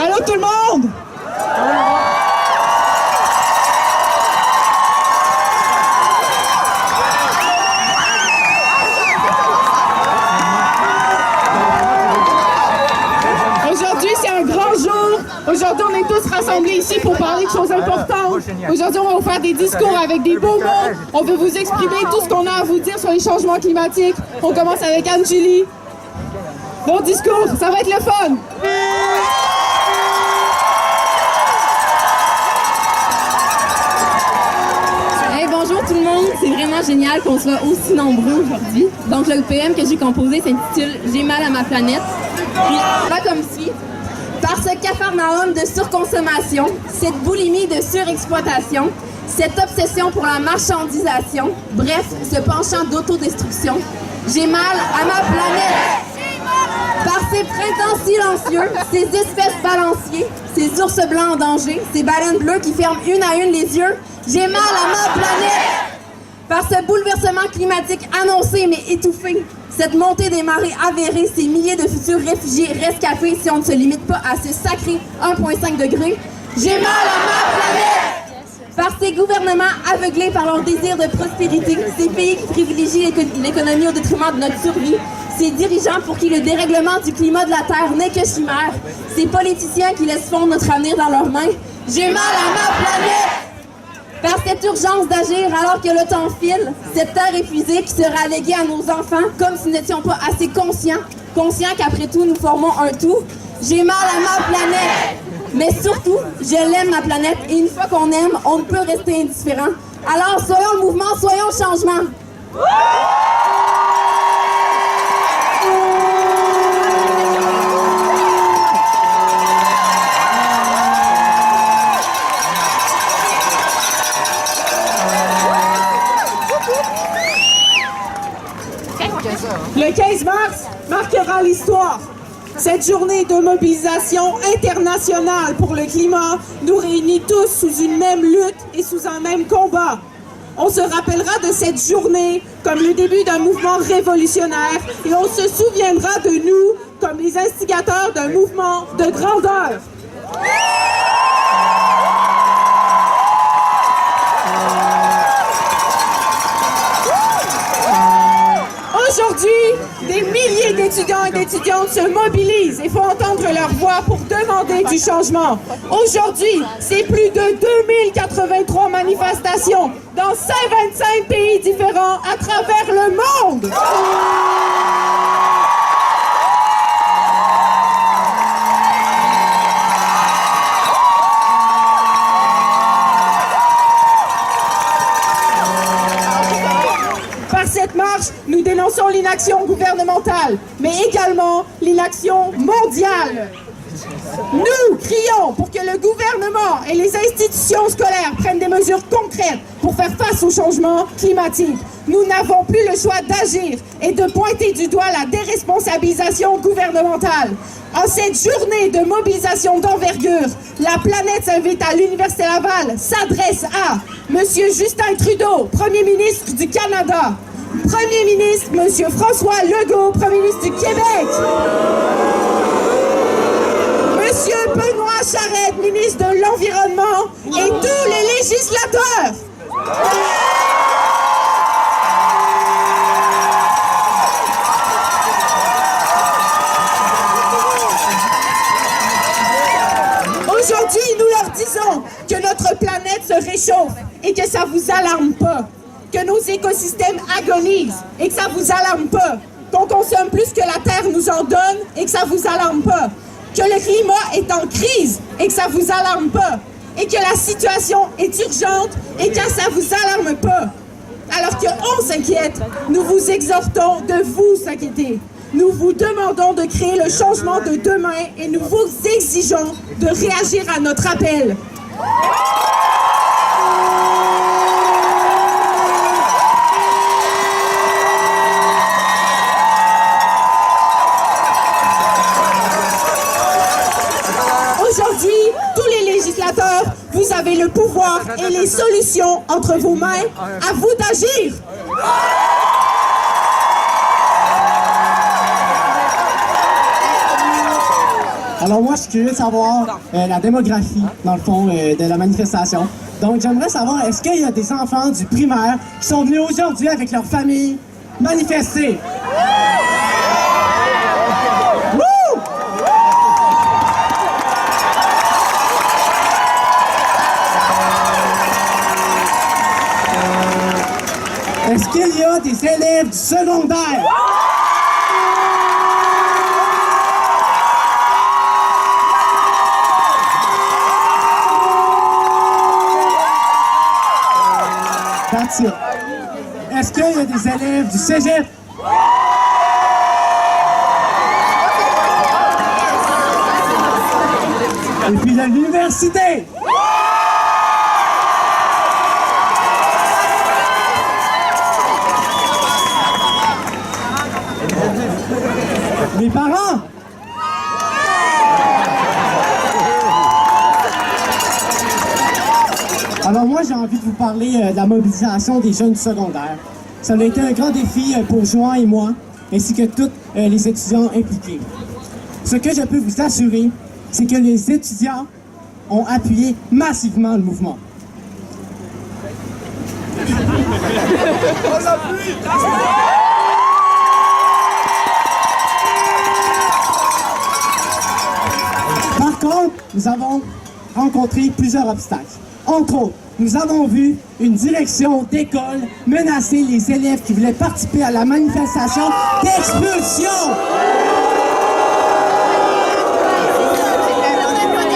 Allô tout le monde? Aujourd'hui, c'est un grand jour. Aujourd'hui, on est tous rassemblés ici pour parler de choses importantes. Aujourd'hui, on va vous faire des discours avec des beaux mots. On veut vous exprimer tout ce qu'on a à vous dire sur les changements climatiques. On commence avec Anne-Julie. Bon discours, ça va être le fun! Hey, bonjour tout le monde, c'est vraiment génial qu'on soit aussi nombreux aujourd'hui. Donc le PM que j'ai composé s'intitule « J'ai mal à ma planète ». Puis ça va comme suit. Par ce capharnaüm de surconsommation, cette boulimie de surexploitation, cette obsession pour la marchandisation, bref, ce penchant d'autodestruction, j'ai mal à ma planète. Par ces printemps silencieux, ces espèces balanciers, ces ours blancs en danger, ces baleines bleues qui ferment une à une les yeux, j'ai mal à ma planète! Par ce bouleversement climatique annoncé mais étouffé, cette montée des marées avérée, ces milliers de futurs réfugiés rescapés si on ne se limite pas à ce sacré 1,5 degrés, j'ai mal à ma planète! Par ces gouvernements aveuglés par leur désir de prospérité, ces pays qui privilégient l'économie au détriment de notre survie, ces dirigeants pour qui le dérèglement du climat de la Terre n'est que chimère, ces politiciens qui laissent fondre notre avenir dans leurs mains, j'ai mal à ma planète! Par cette urgence d'agir alors que le temps file, cette terre épuisée qui sera alléguée à nos enfants comme si nous n'étions pas assez conscients qu'après tout nous formons un tout, j'ai mal à ma planète! Mais surtout, je l'aime ma planète et une fois qu'on aime, on ne peut rester indifférent. Alors soyons le mouvement, soyons le changement! Le 15 mars marquera l'histoire. Cette journée de mobilisation internationale pour le climat nous réunit tous sous une même lutte et sous un même combat. On se rappellera de cette journée comme le début d'un mouvement révolutionnaire et on se souviendra de nous comme les instigateurs d'un mouvement de grandeur. Aujourd'hui, des milliers d'étudiants et d'étudiantes se mobilisent et font entendre leur voix pour demander du changement. Aujourd'hui, c'est plus de 2083 manifestations dans 125 pays différents à travers le monde. Par cette marche, nous dénonçons l'inaction gouvernementale, mais également l'inaction mondiale. Nous crions pour que le gouvernement et les institutions scolaires prennent des mesures concrètes pour faire face au changement climatique. Nous n'avons plus le choix d'agir et de pointer du doigt la déresponsabilisation gouvernementale. En cette journée de mobilisation d'envergure, la planète s'invite à l'Université Laval, s'adresse à Monsieur Justin Trudeau, Premier ministre du Canada, Premier ministre Monsieur François Legault, Premier ministre du Québec, Monsieur Benoît Charette, ministre de l'Environnement, et tous les législateurs. Aujourd'hui, nous leur disons que notre planète se réchauffe et que ça vous alarme pas, que nos écosystèmes agonisent et que ça vous alarme pas, qu'on consomme plus que la Terre nous en donne et que ça vous alarme pas, que le climat est en crise et que ça vous alarme pas, et que la situation est urgente et que ça vous alarme pas. Alors qu'on s'inquiète, nous vous exhortons de vous s'inquiéter. Nous vous demandons de créer le changement de demain et nous vous exigeons de réagir à notre appel. Aujourd'hui, tous les législateurs législateurs, vous avez le pouvoir et les solutions entre vos mains. À vous d'agir! Alors moi, je suis curieux de savoir la démographie, dans le fond, de la manifestation. Donc j'aimerais savoir, est-ce qu'il y a des enfants du primaire qui sont venus aujourd'hui avec leur famille manifester? Wouh! Est-ce qu'il y a des élèves du secondaire? That's it. Est-ce qu'il y a des élèves du cégep? Et puis de l'université? Les parents? Alors moi, j'ai envie de vous parler de la mobilisation des jeunes du secondaire. Ça a été un grand défi pour Joan et moi, ainsi que tous les étudiants impliqués. Ce que je peux vous assurer, c'est que les étudiants ont appuyé massivement le mouvement. Par contre, nous avons rencontré plusieurs obstacles. Entre autres, nous avons vu une direction d'école menacer les élèves qui voulaient participer à la manifestation d'expulsion.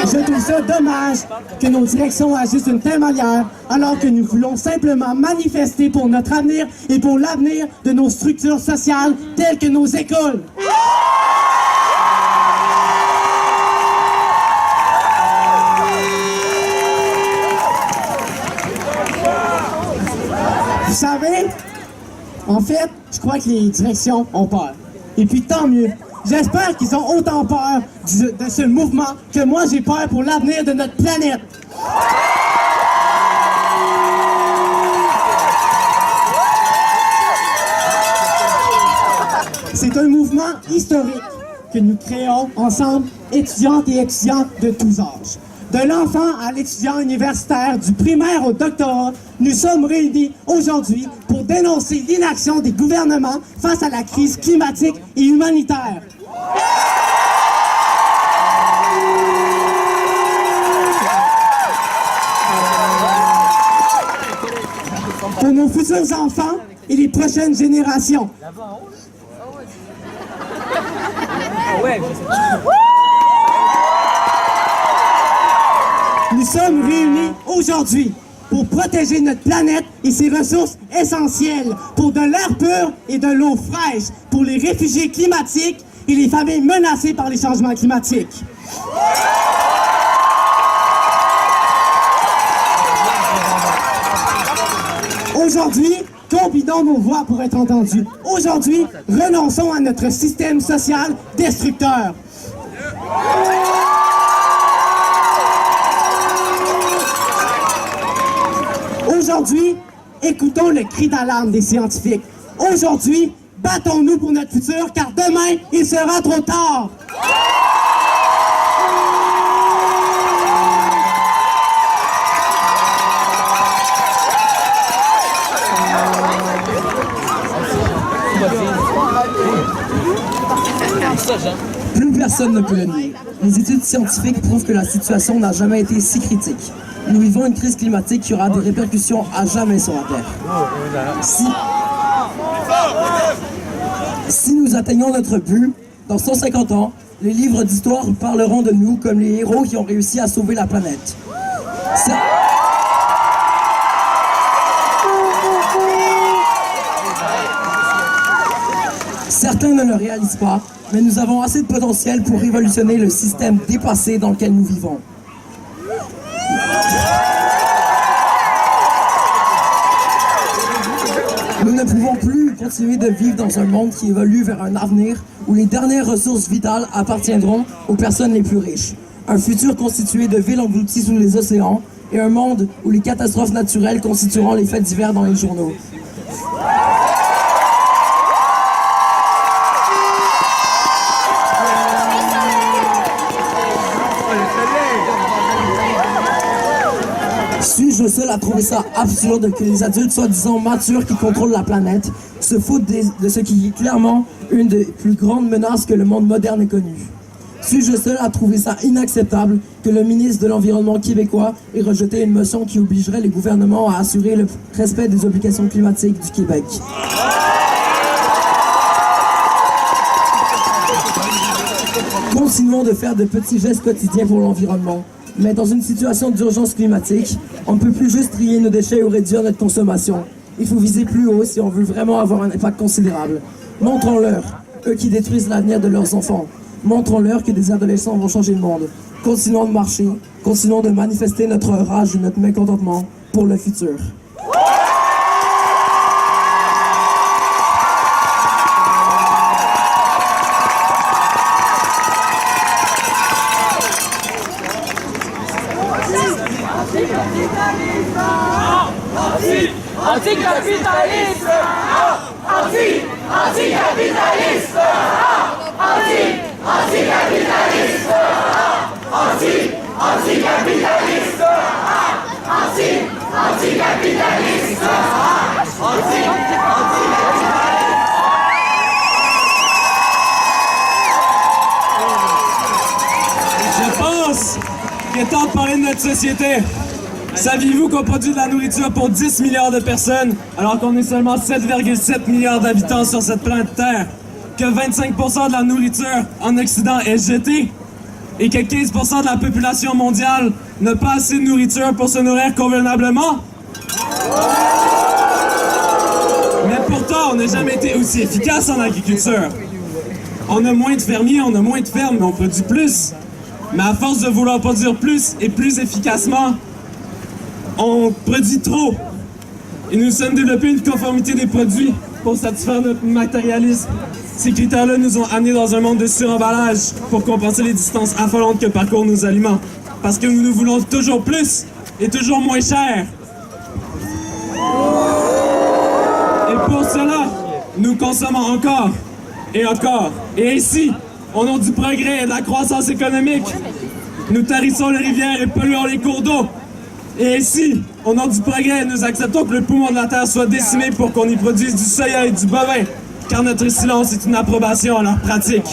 Je trouve ça dommage que nos directions agissent d'une telle manière alors que nous voulons simplement manifester pour notre avenir et pour l'avenir de nos structures sociales telles que nos écoles. Vous savez, en fait, je crois que les directions ont peur. Et puis tant mieux. J'espère qu'ils ont autant peur de ce mouvement que moi j'ai peur pour l'avenir de notre planète. C'est un mouvement historique que nous créons ensemble, étudiantes et étudiants de tous âges. De l'enfant à l'étudiant universitaire, du primaire au doctorat, nous sommes réunis aujourd'hui pour dénoncer l'inaction des gouvernements face à la crise climatique et humanitaire. Pour nos futurs enfants et les prochaines générations. Nous sommes réunis aujourd'hui pour protéger notre planète et ses ressources essentielles, pour de l'air pur et de l'eau fraîche, pour les réfugiés climatiques et les familles menacées par les changements climatiques. Aujourd'hui, combinons nos voix pour être entendus. Aujourd'hui, renonçons à notre système social destructeur. Aujourd'hui, écoutons le cri d'alarme des scientifiques. Aujourd'hui, battons-nous pour notre futur, car demain, il sera trop tard. Plus personne ne peut le nier. Les études scientifiques prouvent que la situation n'a jamais été si critique. Nous vivons une crise climatique qui aura des répercussions à jamais sur la Terre. Si nous atteignons notre but, dans 150 ans, les livres d'histoire parleront de nous comme les héros qui ont réussi à sauver la planète. Certains ne le réalisent pas, mais nous avons assez de potentiel pour révolutionner le système dépassé dans lequel nous vivons. Nous ne pouvons plus continuer de vivre dans un monde qui évolue vers un avenir où les dernières ressources vitales appartiendront aux personnes les plus riches. Un futur constitué de villes englouties sous les océans et un monde où les catastrophes naturelles constitueront les faits divers dans les journaux. Suis-je le seul à trouver ça absurde que les adultes soi-disant matures qui contrôlent la planète se foutent de ce qui est clairement une des plus grandes menaces que le monde moderne ait connue? Suis-je le seul à trouver ça inacceptable que le ministre de l'Environnement québécois ait rejeté une motion qui obligerait les gouvernements à assurer le respect des obligations climatiques du Québec? Continuons de faire de petits gestes quotidiens pour l'environnement. Mais dans une situation d'urgence climatique, on ne peut plus juste trier nos déchets ou réduire notre consommation. Il faut viser plus haut si on veut vraiment avoir un impact considérable. Montrons-leur, eux qui détruisent l'avenir de leurs enfants. Montrons-leur que des adolescents vont changer le monde. Continuons de marcher, continuons de manifester notre rage et notre mécontentement pour le futur. Anticapitaliste! Anticapitaliste! Anticapitaliste! Anticapitaliste! Anticapitaliste! Je pense qu'il est temps de parler de notre société. Saviez-vous qu'on produit de la nourriture pour 10 milliards de personnes, alors qu'on est seulement 7,7 milliards d'habitants sur cette planète Terre? Que 25% de la nourriture en Occident est jetée? Et que 15% de la population mondiale n'a pas assez de nourriture pour se nourrir convenablement? Mais pourtant, on n'a jamais été aussi efficace en agriculture. On a moins de fermiers, on a moins de fermes, mais on produit plus. Mais à force de vouloir produire plus et plus efficacement, on produit trop. Et nous sommes développés une conformité des produits pour satisfaire notre matérialisme. Ces critères-là nous ont amenés dans un monde de suremballage pour compenser les distances affolantes que parcourent nos aliments. Parce que nous voulons toujours plus et toujours moins cher. Et pour cela, nous consommons encore et encore. Et ainsi, au nom du progrès et de la croissance économique, nous tarissons les rivières et polluons les cours d'eau. Et ainsi, au nom du progrès, nous acceptons que le poumon de la Terre soit décimé pour qu'on y produise du soya et du bovin, car notre silence est une approbation à leur pratique.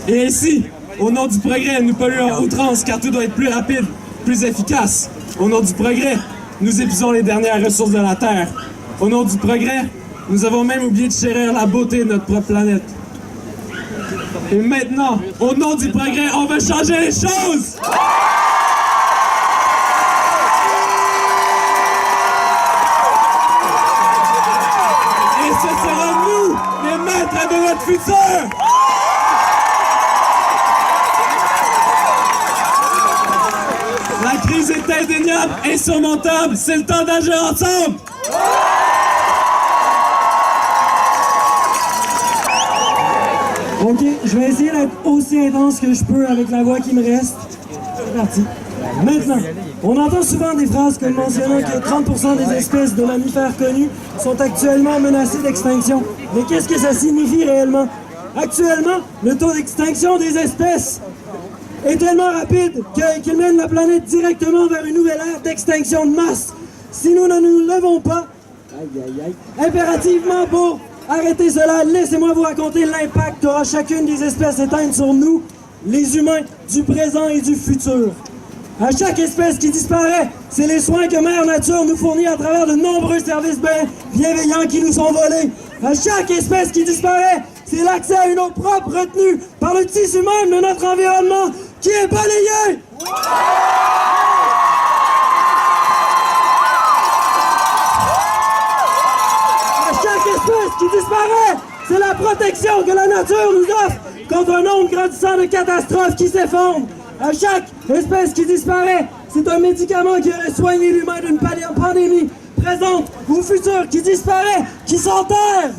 Et ainsi, au nom du progrès, nous polluons à outrance, car tout doit être plus rapide, plus efficace. Au nom du progrès, nous épuisons les dernières ressources de la Terre. Au nom du progrès, nous avons même oublié de chérir la beauté de notre propre planète. Et maintenant, au nom du progrès, on veut changer les choses! Ce sera nous, les maîtres de notre futur! La crise est indéniable, insurmontable, c'est le temps d'agir ensemble! Ok, je vais essayer d'être aussi intense que je peux avec la voix qui me reste. C'est parti. Maintenant, on entend souvent des phrases comme mentionnant que 30% des espèces de mammifères connues sont actuellement menacées d'extinction. Mais qu'est-ce que ça signifie réellement? Actuellement, le taux d'extinction des espèces est tellement rapide qu'il mène la planète directement vers une nouvelle ère d'extinction de masse. Si nous ne nous levons pas, impérativement pour arrêter cela, laissez-moi vous raconter l'impact qu'aura chacune des espèces éteintes sur nous, les humains du présent et du futur. À chaque espèce qui disparaît, c'est les soins que Mère Nature nous fournit à travers de nombreux services bienveillants qui nous sont volés. À chaque espèce qui disparaît, c'est l'accès à une eau propre retenue par le tissu même de notre environnement qui est balayé. À chaque espèce qui disparaît, c'est la protection que la nature nous offre contre un nombre grandissant de catastrophes qui s'effondrent. À chaque espèce qui disparaît, c'est un médicament qui aurait soigné l'humain d'une pandémie présente ou future qui disparaît, qui s'enterre.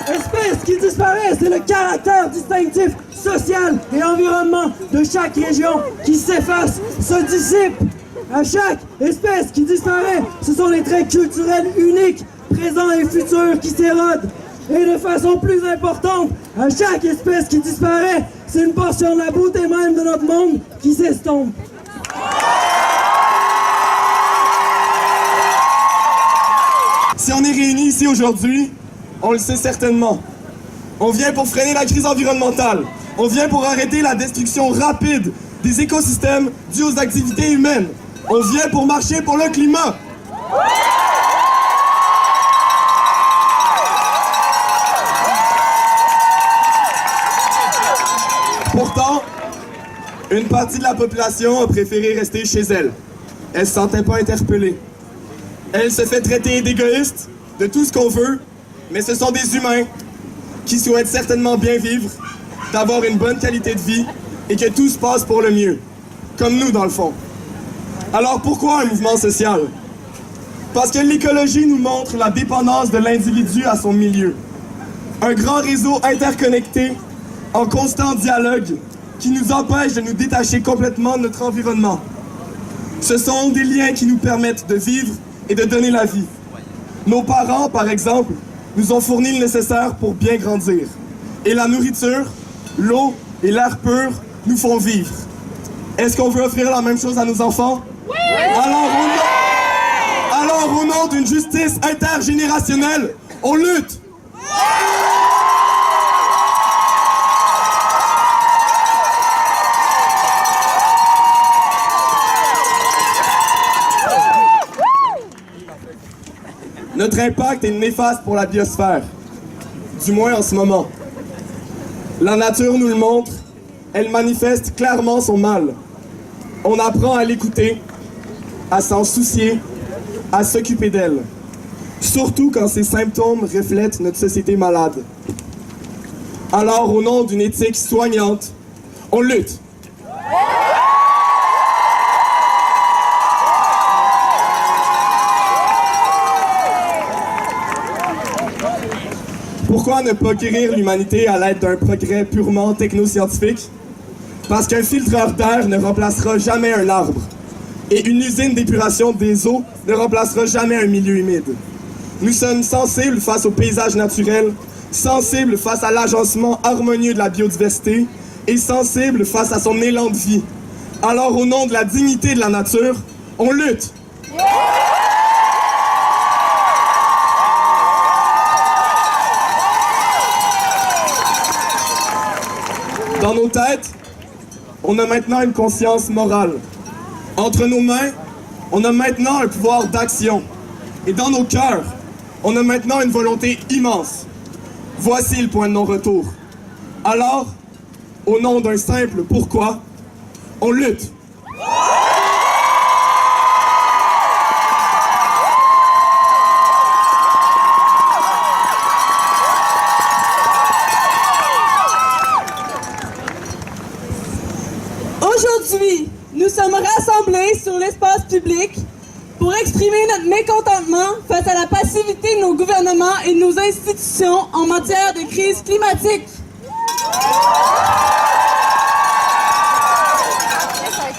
espèce qui disparaît, c'est le caractère distinctif social et environnement de chaque région qui s'efface, se dissipe. À chaque espèce qui disparaît, ce sont les traits culturels uniques, présents et futurs qui s'érodent. Et de façon plus importante, à chaque espèce qui disparaît, c'est une portion de la beauté même de notre monde qui s'estompe. Si on est réunis ici aujourd'hui, on le sait certainement. On vient pour freiner la crise environnementale. On vient pour arrêter la destruction rapide des écosystèmes dus aux activités humaines. On vient pour marcher pour le climat. Pourtant, une partie de la population a préféré rester chez elle. Elle ne se sentait pas interpellée. Elle se fait traiter d'égoïste, de tout ce qu'on veut, mais ce sont des humains qui souhaitent certainement bien vivre, d'avoir une bonne qualité de vie et que tout se passe pour le mieux, comme nous dans le fond. Alors pourquoi un mouvement social? Parce que l'écologie nous montre la dépendance de l'individu à son milieu. Un grand réseau interconnecté, en constant dialogue, qui nous empêche de nous détacher complètement de notre environnement. Ce sont des liens qui nous permettent de vivre et de donner la vie. Nos parents, par exemple, nous ont fourni le nécessaire pour bien grandir. Et la nourriture, l'eau et l'air pur nous font vivre. Est-ce qu'on veut offrir la même chose à nos enfants? Oui! Alors au nom d'une justice intergénérationnelle, on lutte! Notre impact est néfaste pour la biosphère, du moins en ce moment. La nature nous le montre, elle manifeste clairement son mal. On apprend à l'écouter, à s'en soucier, à s'occuper d'elle. Surtout quand ces symptômes reflètent notre société malade. Alors, au nom d'une éthique soignante, on lutte. Pourquoi ne pas guérir l'humanité à l'aide d'un progrès purement technoscientifique? Parce qu'un filtreur d'air ne remplacera jamais un arbre. Et une usine d'épuration des eaux ne remplacera jamais un milieu humide. Nous sommes sensibles face au paysage naturel, sensibles face à l'agencement harmonieux de la biodiversité et sensibles face à son élan de vie. Alors, au nom de la dignité de la nature, on lutte! Dans nos têtes, on a maintenant une conscience morale. Entre nos mains, on a maintenant un pouvoir d'action. Et dans nos cœurs, on a maintenant une volonté immense. Voici le point de non-retour. Alors, au nom d'un simple pourquoi, on lutte. Aujourd'hui, nous sommes rassemblés sur l'espace public pour exprimer notre mécontentement face à la passivité de nos gouvernements et de nos institutions en matière de crise climatique.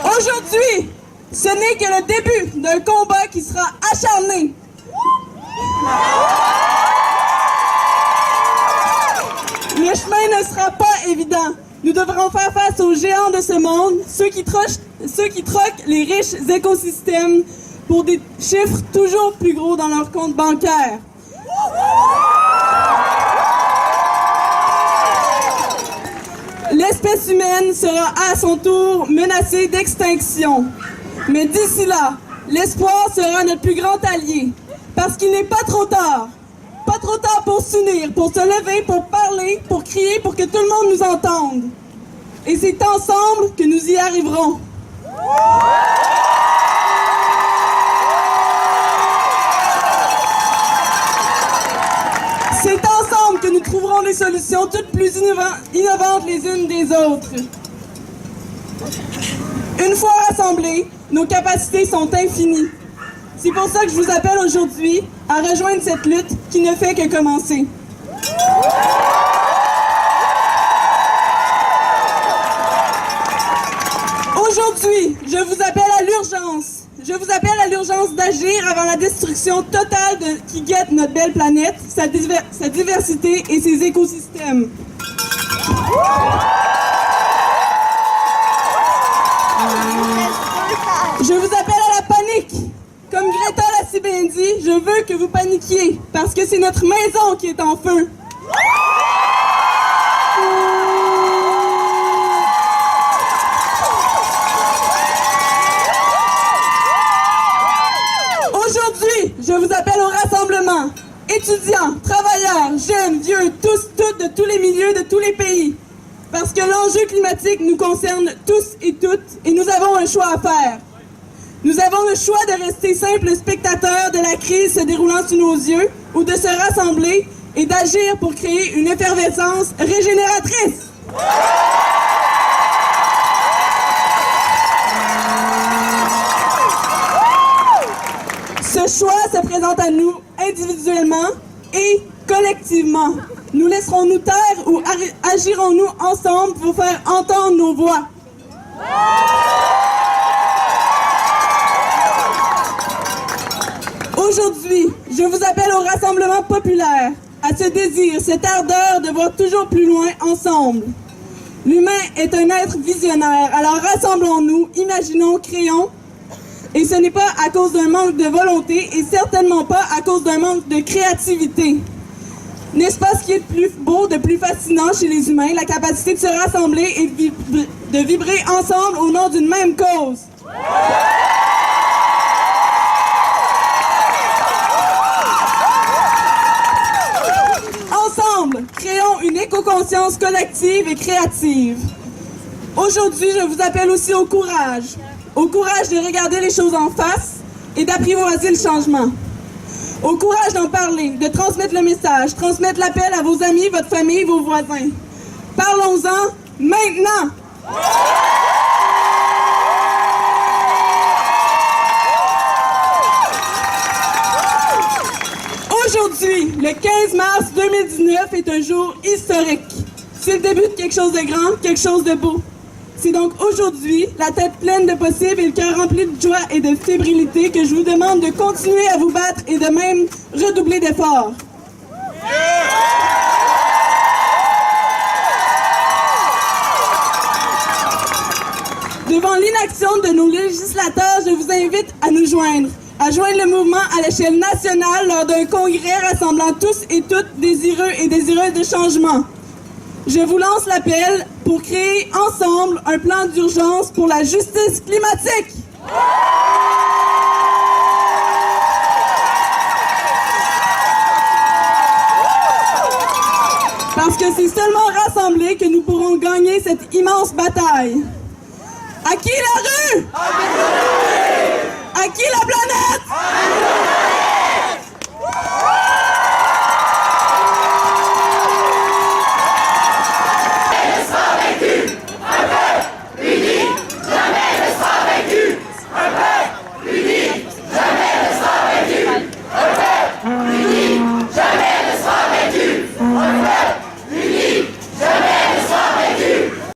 Aujourd'hui, ce n'est que le début d'un combat qui sera acharné. Le chemin ne sera pas évident. Nous devrons faire face aux géants de ce monde, ceux qui troquent les riches écosystèmes pour des chiffres toujours plus gros dans leurs comptes bancaires. L'espèce humaine sera à son tour menacée d'extinction. Mais d'ici là, l'espoir sera notre plus grand allié. Parce qu'il n'est pas trop tard. Pas trop tard pour s'unir, pour se lever, pour parler, pour crier, pour que tout le monde nous entende. Et c'est ensemble que nous y arriverons. C'est ensemble que nous trouverons des solutions toutes plus innovantes les unes des autres. Une fois rassemblés, nos capacités sont infinies. C'est pour ça que je vous appelle aujourd'hui à rejoindre cette lutte qui ne fait que commencer. Aujourd'hui, je vous appelle à l'urgence. Je vous appelle à l'urgence d'agir avant la destruction totale qui guette notre belle planète, sa diversité et ses écosystèmes. Je vous appelle à la panique. Comme Greta l'a si bien dit, je veux que vous paniquiez, parce que c'est notre maison qui est en feu. Aujourd'hui, je vous appelle au rassemblement. Étudiants, travailleurs, jeunes, vieux, tous, toutes, de tous les milieux, de tous les pays. Parce que l'enjeu climatique nous concerne tous et toutes, et nous avons un choix à faire. Nous avons le choix de rester simples spectateurs de la crise se déroulant sous nos yeux, ou de se rassembler et d'agir pour créer une effervescence régénératrice. Ce choix se présente à nous individuellement et collectivement. Nous laisserons-nous taire ou agirons-nous ensemble pour faire entendre nos voix? Aujourd'hui, je vous appelle au rassemblement populaire, à ce désir, cette ardeur de voir toujours plus loin ensemble. L'humain est un être visionnaire, alors rassemblons-nous, imaginons, créons. Et ce n'est pas à cause d'un manque de volonté et certainement pas à cause d'un manque de créativité. N'est-ce pas ce qui est de plus beau, de plus fascinant chez les humains, la capacité de se rassembler et de vibrer ensemble au nom d'une même cause? Ensemble, créons une éco-conscience collective et créative. Aujourd'hui, je vous appelle aussi au courage. Au courage de regarder les choses en face et d'apprivoiser le changement. Au courage d'en parler, de transmettre le message, transmettre l'appel à vos amis, votre famille, vos voisins. Parlons-en maintenant! Aujourd'hui, le 15 mars 2019 est un jour historique. C'est le début de quelque chose de grand, quelque chose de beau. C'est donc aujourd'hui, la tête pleine de possibles et le cœur rempli de joie et de fébrilité que je vous demande de continuer à vous battre et de même redoubler d'efforts. Devant l'inaction de nos législateurs, je vous invite à nous joindre. À joindre le mouvement à l'échelle nationale lors d'un congrès rassemblant tous et toutes désireux et désireuses de changement. Je vous lance l'appel pour créer ensemble un plan d'urgence pour la justice climatique. Parce que c'est seulement rassemblés que nous pourrons gagner cette immense bataille. À qui la rue? À qui la planète?